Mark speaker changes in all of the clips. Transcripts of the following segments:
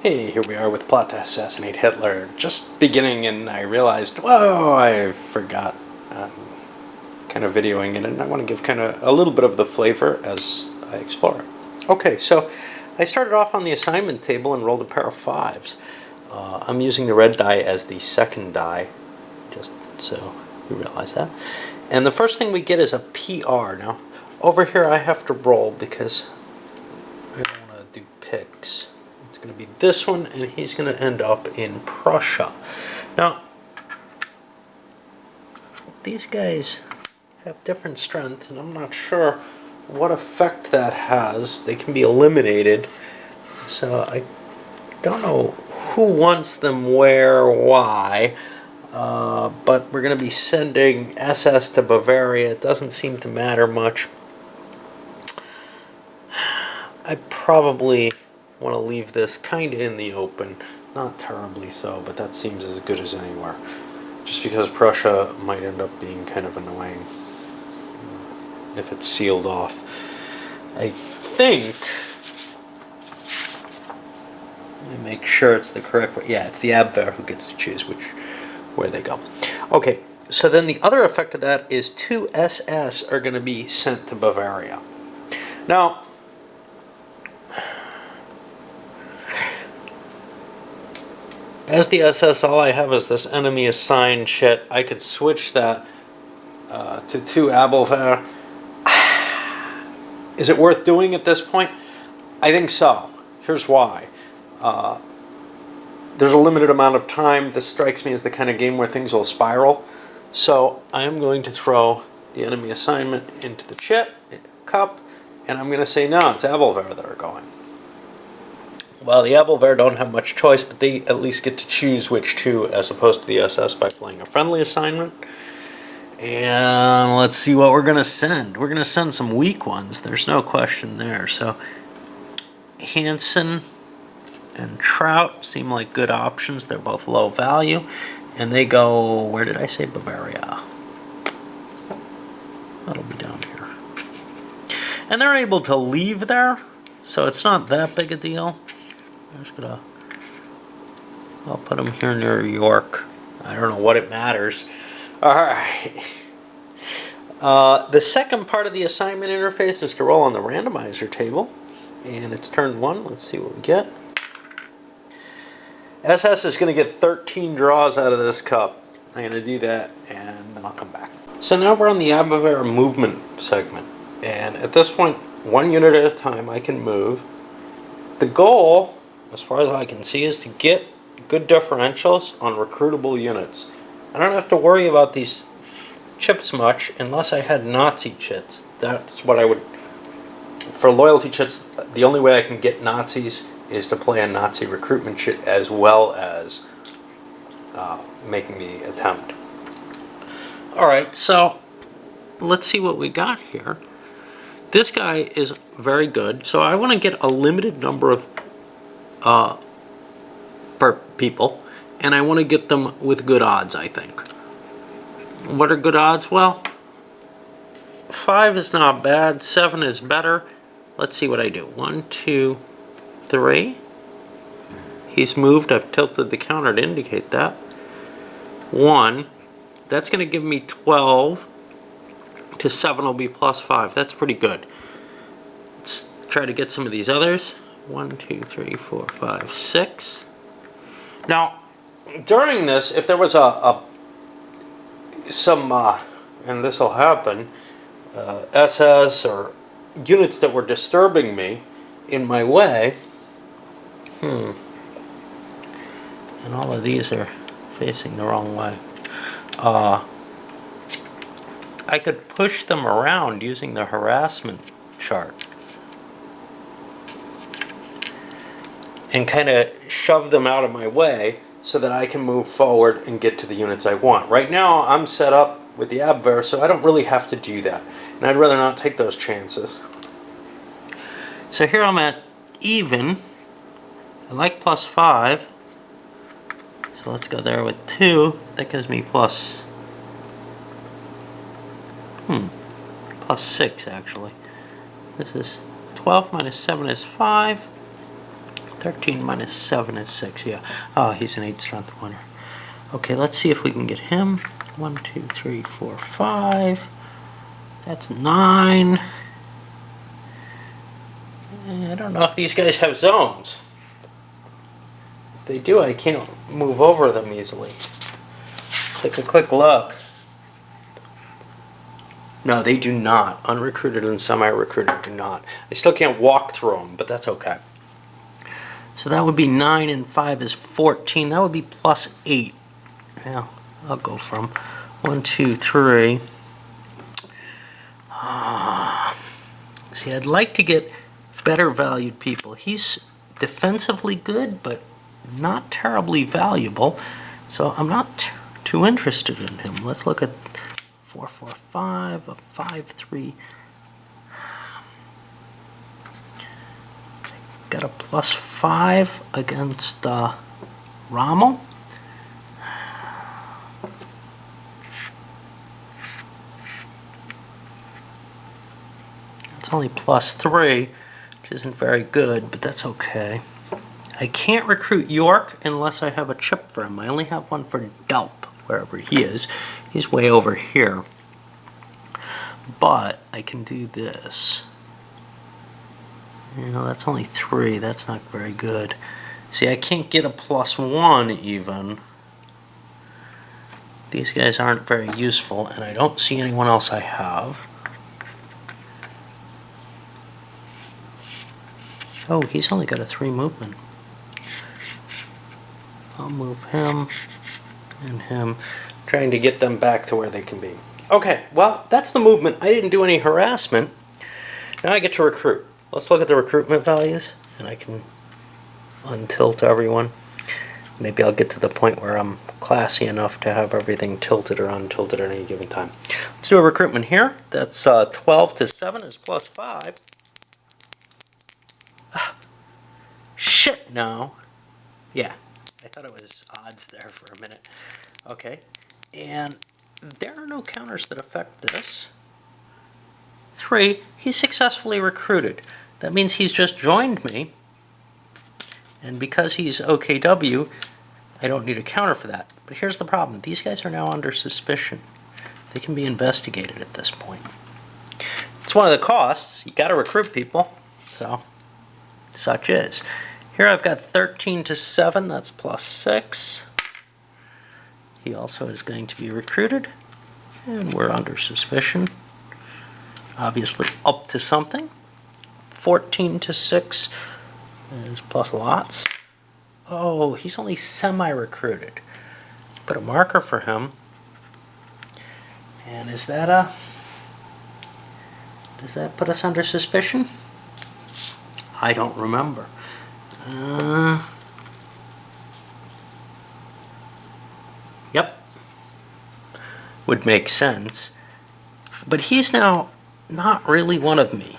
Speaker 1: Hey, here we are with plot to assassinate Hitler. Just beginning, and I realized, whoa, I forgot kind of videoing it, and I want to give kind of a little bit of the flavor as I explore it. Okay, so I started off on the assignment table and rolled a pair of fives. I'm using the red die as the second die, just so you realize that. And the first thing we get is a PR. Now, over here I have to roll because I don't want to do picks. It's going to be this one, and he's going to end up in Prussia. Now, these guys have different strengths, and I'm not sure what effect that has. They can be eliminated, so I don't know who wants them where, why, but we're going to be sending SS to Bavaria. It doesn't seem to matter much. I probably want to leave this kind of in the open. Not terribly so, but that seems as good as anywhere. Just because Prussia might end up being kind of annoying if it's sealed off. I think, let me make sure it's the correct way. Yeah, it's the Abwehr who gets to choose where they go. Okay, so then the other effect of that is 2 SS are going to be sent to Bavaria. Now, as the SS, all I have is this enemy assigned shit. I could switch that to 2 Abwehr. Is it worth doing at this point? I think so. Here's why. There's a limited amount of time. This strikes me as the kind of game where things will spiral. So I am going to throw the enemy assignment into the cup, and I'm going to say, no, it's Abwehr that are going. Well, the Abwehr don't have much choice, but they at least get to choose which 2 as opposed to the SS by playing a friendly assignment. And let's see what we're going to send. We're going to send some weak ones. There's no question there. So Hansen and Trout seem like good options. They're both low value. And they go, where did I say? Bavaria. That'll be down here. And they're able to leave there, so it's not that big a deal. I'll put them here near York. I don't know what it matters. Alright. The second part of the assignment interface is to roll on the randomizer table. And it's turn 1. Let's see what we get. SS is going to get 13 draws out of this cup. I'm going to do that, and then I'll come back. So now we're on the Abwehr movement segment. And at this point, 1 unit at a time, I can move. The goal, as far as I can see, is to get good differentials on recruitable units. I don't have to worry about these chips much unless I had Nazi chits. That's what I would... For loyalty chits, the only way I can get Nazis is to play a Nazi recruitment chit as well as making the attempt. Alright, so let's see what we got here. This guy is very good, so I want to get a limited number of people, and I want to get them with good odds, I think. What are good odds? Well, 5 is not bad, 7 is better. Let's see what I do. 1, 2, 3. He's moved. I've tilted the counter to indicate that. 1. That's going to give me 12. To 7 will be plus 5. That's pretty good. Let's try to get some of these others. 1, 2, 3, 4, 5, 6. Now, during this, if there was and this will happen, SS or units that were disturbing me in my way, and all of these are facing the wrong way, I could push them around using the harassment chart and kind of shove them out of my way so that I can move forward and get to the units I want. Right now I'm set up with the Abwehr, so I don't really have to do that, and I'd rather not take those chances. So here I'm at even. I like plus 5, so let's go there with 2. That gives me plus 6 actually. This is 12 minus 7 is 5. 13 minus 7 is 6, yeah. Oh, he's an 8 strength winner. Okay, let's see if we can get him. 1, 2, 3, 4, 5. That's 9. I don't know if these guys have zones. If they do, I can't move over them easily. Take a quick look. No, they do not. Unrecruited and semi-recruited do not. I still can't walk through them, but that's okay. So that would be 9 and 5 is 14. That would be plus 8. Yeah, I'll go from 1, 2, 3. See, I'd like to get better valued people. He's defensively good, but not terribly valuable. So I'm not too interested in him. Let's look at 4, 4, 5, a 5, 3. Got a plus 5 against Rommel. It's only plus 3, which isn't very good, but that's okay. I can't recruit York unless I have a chip for him. I only have one for Delp, wherever he is. He's way over here. But I can do this. You know, that's only 3. That's not very good. See, I can't get a plus 1 even. These guys aren't very useful, and I don't see anyone else I have. Oh, he's only got a 3 movement. I'll move him and him, trying to get them back to where they can be. Okay, well, that's the movement. I didn't do any harassment. Now I get to recruit. Let's look at the recruitment values, and I can untilt everyone. Maybe I'll get to the point where I'm classy enough to have everything tilted or untilted at any given time. Let's do a recruitment here. That's 12 to 7 is plus 5. Shit, no. Yeah, I thought it was odds there for a minute. Okay, and there are no counters that affect this. 3, he's successfully recruited. That means he's just joined me. And because he's OKW, I don't need a counter for that. But here's the problem. These guys are now under suspicion. They can be investigated at this point. It's one of the costs. You got to recruit people. So, such is. Here I've got 13 to 7. That's plus 6. He also is going to be recruited. And we're under suspicion. Obviously up to something. 14 to 6 is plus lots. Oh, he's only semi-recruited. Put a marker for him. And is that a... Does that put us under suspicion? I don't remember. Yep. Would make sense. But he's now not really one of me.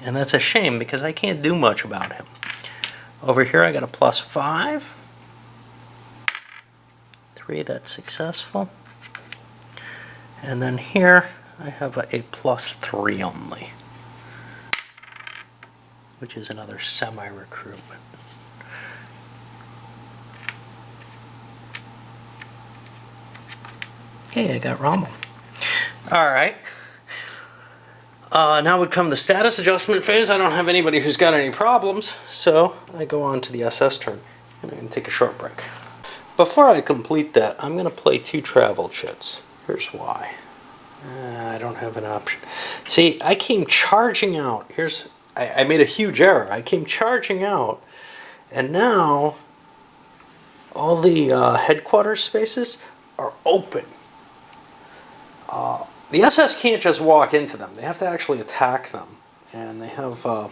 Speaker 1: And that's a shame because I can't do much about him. Over here I got a plus 5. 3, that's successful. And then here I have a plus 3 only, which is another semi-recruitment. Okay, I got Rommel. Alright. Now would come the status adjustment phase. I don't have anybody who's got any problems, so I go on to the SS turn, and I'm going to take a short break. Before I complete that, I'm going to play 2 travel chits. Here's why. I don't have an option. See, I came charging out. I made a huge error. I came charging out, and now all the headquarters spaces are open. The SS can't just walk into them. They have to actually attack them. And they have a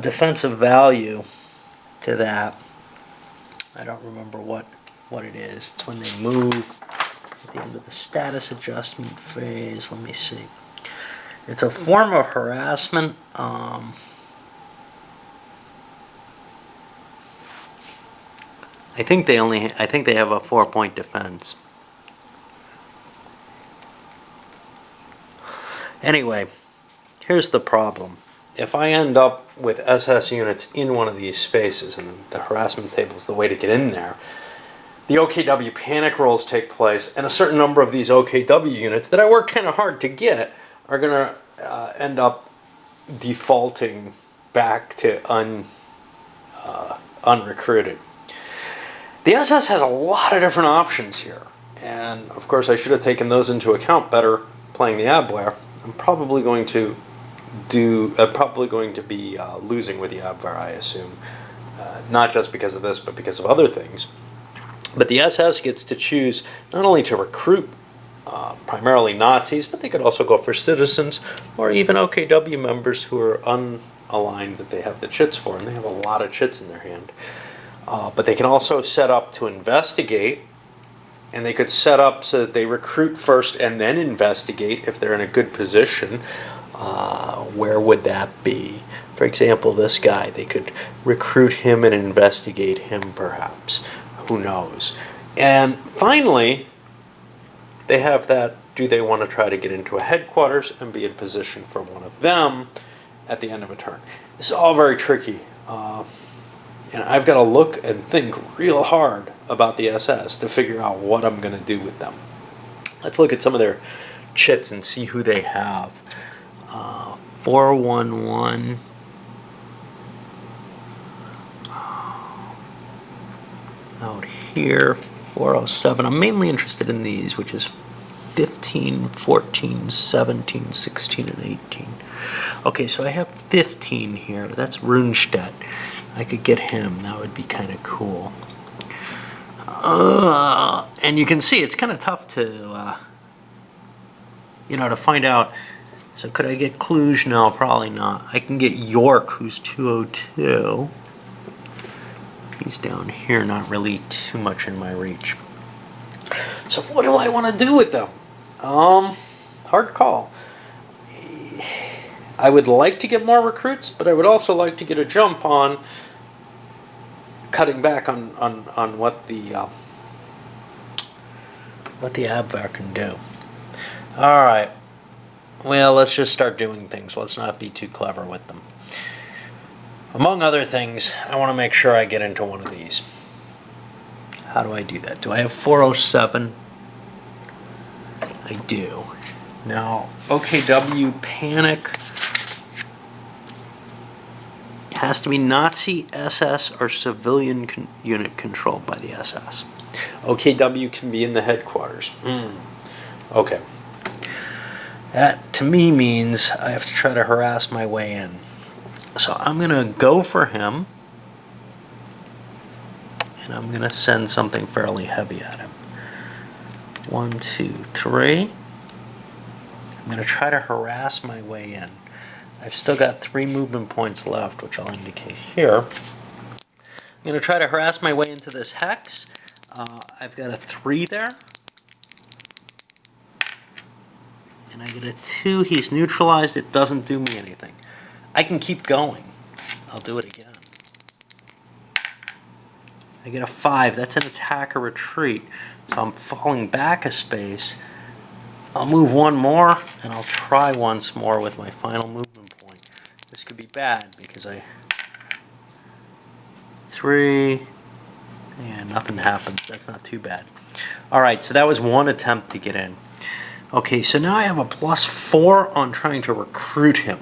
Speaker 1: defensive value to that. I don't remember what it is. It's when they move at the end of the status adjustment phase. Let me see. It's a form of harassment. I think they have a 4-point defense. Anyway, here's the problem. if I end up with SS units in one of these spaces, and the harassment table is the way to get in there, the OKW panic rolls take place, and a certain number of these OKW units that I worked kind of hard to get are going to end up defaulting back to unrecruited. The SS has a lot of different options here, and of course I should have taken those into account better playing the Abwehr. I'm probably going to be losing with the Abwehr, I assume, not just because of this, but because of other things. But the SS gets to choose not only to recruit primarily Nazis, but they could also go for citizens or even OKW members who are unaligned that they have the chits for, and they have a lot of chits in their hand. But they can also set up to investigate, and they could set up so that they recruit first and then investigate if they're in a good position. Where would that be? For example, this guy, they could recruit him and investigate him perhaps. Who knows? And finally, they have that, do they want to try to get into a headquarters and be in position for one of them at the end of a turn? This is all very tricky. And I've got to look and think real hard about the SS to figure out what I'm going to do with them. Let's look at some of their chits and see who they have. 411. Out here, 407. I'm mainly interested in these, which is 15, 14, 17, 16, and 18. Okay, so I have 15 here. That's Runstedt. I could get him. That would be kind of cool. And you can see it's kind of tough to, to find out. So could I get Cluj? No, probably not. I can get York, who's 202. He's down here, not really too much in my reach. So what do I want to do with them? Hard call. I would like to get more recruits, but I would also like to get a jump on cutting back on what the Abwehr can do. All right. Well, let's just start doing things. Let's not be too clever with them. Among other things, I want to make sure I get into one of these. How do I do that? Do I have 407? I do. Now, OKW Panic has to be Nazi, SS, or civilian unit controlled by the SS. OKW can be in the headquarters. Okay. That, to me, means I have to try to harass my way in. So I'm going to go for him, and I'm going to send something fairly heavy at him. 1, 2, 3. I'm going to try to harass my way in. I've still got 3 movement points left, which I'll indicate here. I'm going to try to harass my way into this hex. I've got a 3 there. And I get a 2. He's neutralized. It doesn't do me anything. I can keep going. I'll do it again. I get a 5. That's an attack or retreat. So I'm falling back a space. I'll move one more, and I'll try once more with my final movement point. This could be bad because 3, and nothing happens. That's not too bad. All right, so that was one attempt to get in. Okay, so now I have a +4 on trying to recruit him.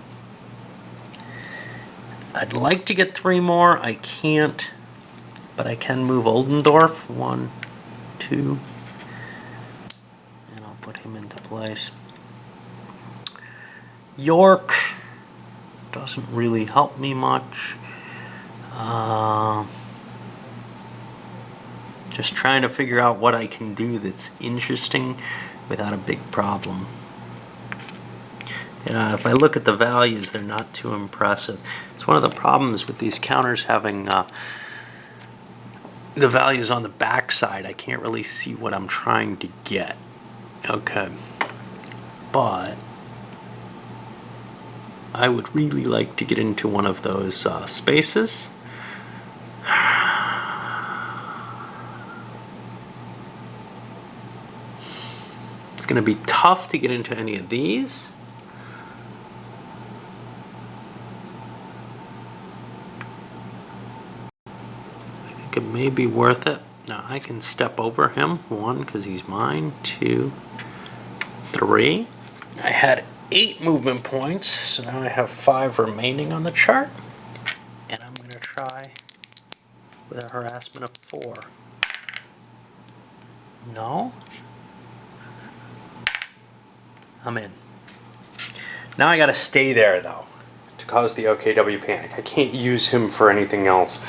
Speaker 1: I'd like to get 3 more. I can't, but I can move Oldendorf. 1, 2, and I'll put him into place. York doesn't really help me much. Just trying to figure out what I can do that's interesting without a big problem. And if I look at the values, they're not too impressive. It's one of the problems with these counters having the values on the back side. I can't really see what I'm trying to get. Okay. But I would really like to get into one of those spaces. It's going to be tough to get into any of these. think it may be worth it. Now I can step over him. 1, because he's mine. 2, 3. I had 8 movement points, so now I have 5 remaining on the chart. And I'm going to try with a harassment of 4. No? I'm in. Now I got to stay there, though, to cause the OKW panic. I can't use him for anything else.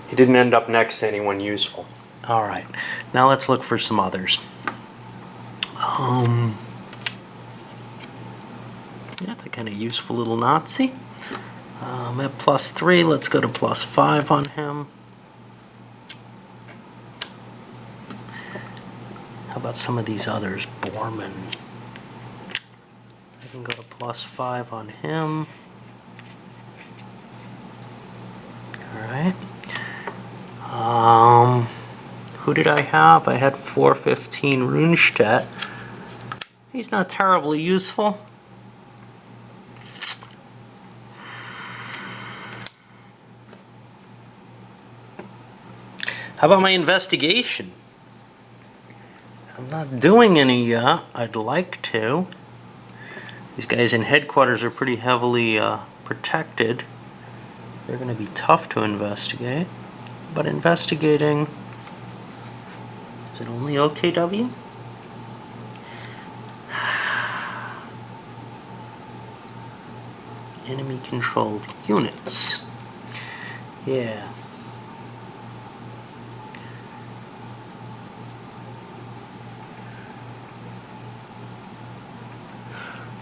Speaker 1: He didn't end up next to anyone useful. All right, now let's look for some others. That's a kind of useful little Nazi. At +3, let's go to +5 on him. How about some of these others? Borman. I can go to +5 on him. Alright. Who did I have? I had 415 Runestedt. He's not terribly useful. How about my investigation? I'm not doing any yet. I'd like to. These guys in headquarters are pretty heavily protected. They're going to be tough to investigate. But investigating... Is it only OKW? Enemy-controlled units. Yeah.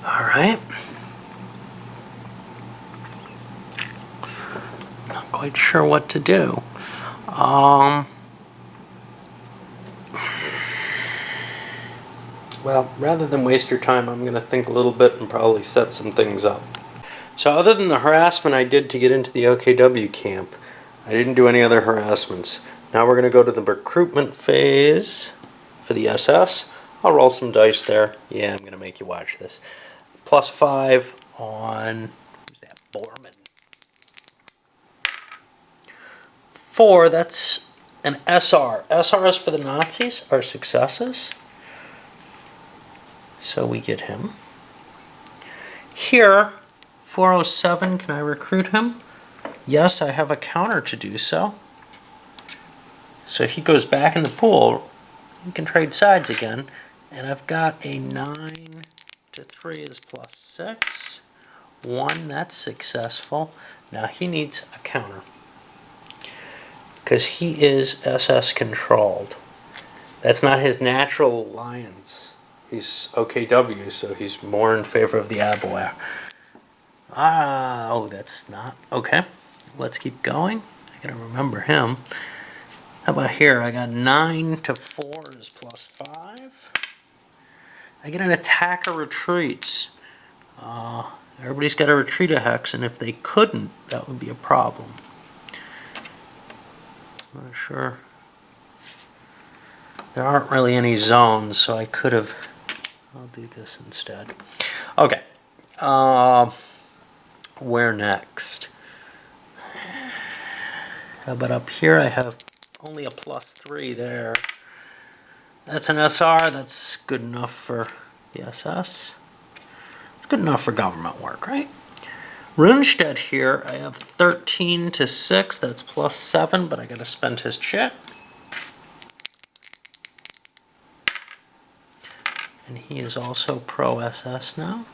Speaker 1: Alright. Not quite sure what to do. Well, rather than waste your time, I'm going to think a little bit and probably set some things up. So other than the harassment I did to get into the OKW camp, I didn't do any other harassments. Now we're going to go to the recruitment phase for the SS. I'll roll some dice there. Yeah, I'm going to make you watch this. +5 on, who's that, Borman. 4, that's an SR. SRs for the Nazis are successes. So we get him. Here, 407, can I recruit him? Yes, I have a counter to do so. So he goes back in the pool. We can trade sides again. And I've got a 9 to 3 is +6. 1, that's successful. Now he needs a counter. Because he is SS controlled. That's not his natural alliance. He's OKW, so he's more in favor of the Abwehr. Oh, that's not... Okay, let's keep going. I gotta remember him. How about here? I got 9 to 4 is +5. I get an attacker retreats. Everybody's got a retreat a hex, and if they couldn't, that would be a problem. I'm not sure. There aren't really any zones, so I could have... I'll do this instead. Okay. Where next? How about up here? I have only a +3 there. That's an SR. That's good enough for the SS. It's good enough for government work, right? Runestedt here, I have 13 to 6. That's +7, but I got to spend his chit. And he is also pro-SS now.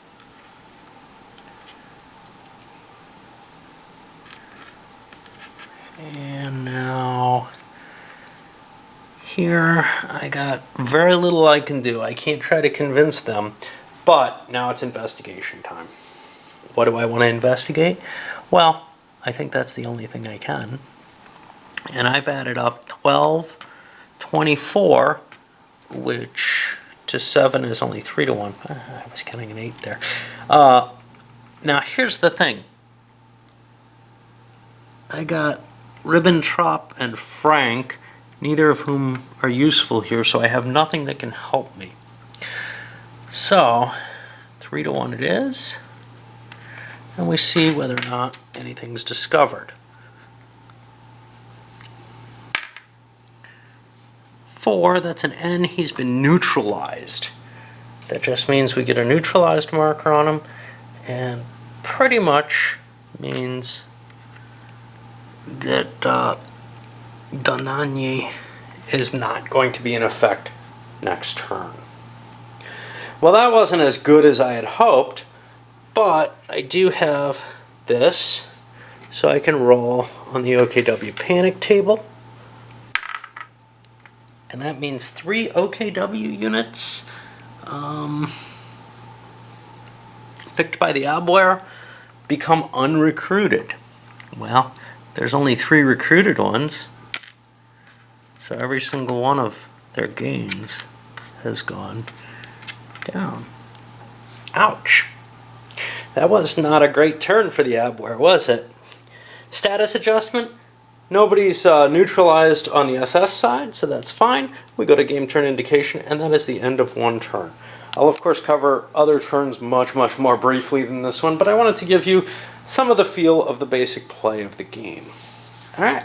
Speaker 1: And now here I got very little I can do. I can't try to convince them, but now it's investigation time. What do I want to investigate? Well, I think that's the only thing I can. And I've added up 12, 24, which to 7 is only 3 to 1. I was counting an 8 there. Now here's the thing. I got Ribbentrop and Frank, neither of whom are useful here, so I have nothing that can help me. So, 3 to 1 it is. And we see whether or not anything's discovered. 4, that's an N, he's been neutralized. That just means we get a neutralized marker on him, and pretty much means that Dananye is not going to be in effect next turn. Well, that wasn't as good as I had hoped, but I do have this, so I can roll on the OKW panic table. And that means 3 OKW units picked by the Abwehr become unrecruited. Well, there's only 3 recruited ones, so every single one of their gains has gone down. Ouch. That was not a great turn for the Abwehr, was it? Status adjustment. Nobody's neutralized on the SS side, so that's fine. We go to game turn indication, and that is the end of one turn. I'll of course cover other turns much more briefly than this one, but I wanted to give you some of the feel of the basic play of the game. Alright.